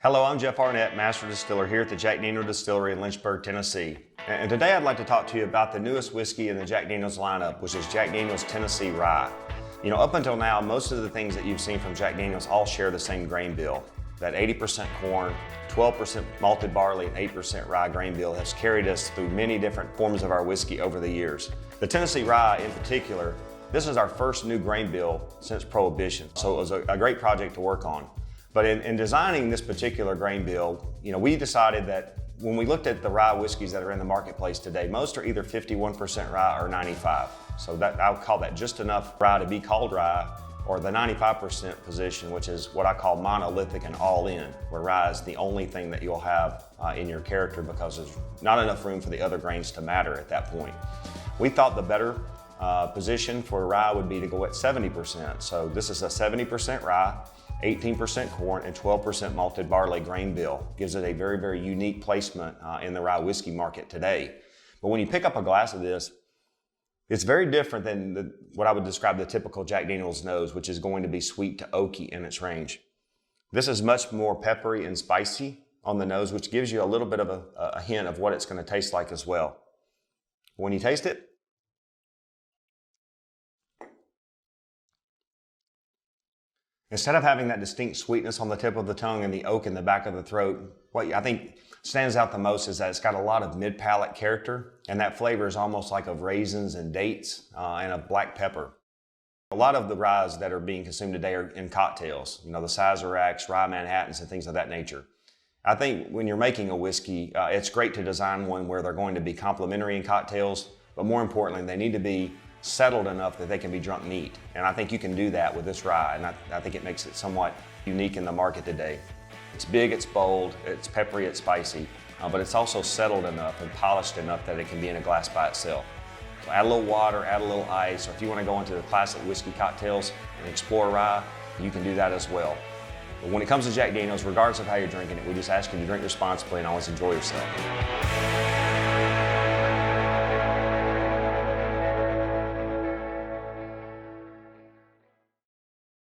Hello, I'm Jeff Arnett, Master Distiller here at the Jack Daniel Distillery in Lynchburg, Tennessee. And today I'd like to talk to you about the newest whiskey in the Jack Daniel's lineup, which is Jack Daniel's Tennessee Rye. You know, up until now, most of the things that you've seen from Jack Daniel's all share the same grain bill. That 80% corn, 12% malted barley, and 8% rye grain bill has carried us through many different forms of our whiskey over the years. The Tennessee Rye in particular, this is our first new grain bill since Prohibition, so it was a great project to work on. But in designing this particular grain bill, you know, we decided that when we looked at the rye whiskeys that are in the marketplace today, most are either 51% rye or 95. So that I would call that just enough rye to be called rye, or the 95% position, which is what I call monolithic and all in, where rye is the only thing that you'll have in your character because there's not enough room for the other grains to matter at that point. We thought the better position for rye would be to go at 70%. So this is a 70% rye, 18% corn, and 12% malted barley grain bill. Gives it a very, very unique placement in the rye whiskey market today. But when you pick up a glass of this, it's very different than what I would describe the typical Jack Daniel's nose, which is going to be sweet to oaky in its range. This is much more peppery and spicy on the nose, which gives you a little bit of a hint of what it's going to taste like as well. When you taste it, instead of having that distinct sweetness on the tip of the tongue and the oak in the back of the throat, what I think stands out the most is that it's got a lot of mid-palate character, and that flavor is almost like of raisins and dates and of black pepper. A lot of the ryes that are being consumed today are in cocktails, you know, the Sazeracs, Rye Manhattans, and things of that nature. I think when you're making a whiskey, it's great to design one where they're going to be complementary in cocktails, but more importantly, they need to be settled enough that they can be drunk neat. And I think you can do that with this rye, and I think it makes it somewhat unique in the market today. It's big, it's bold, it's peppery, it's spicy, but it's also settled enough and polished enough that it can be in a glass by itself. So add a little water, add a little ice, or if you want to go into the classic whiskey cocktails and explore rye, you can do that as well. But when it comes to Jack Daniel's, regardless of how you're drinking it, we just ask you to drink responsibly and always enjoy yourself.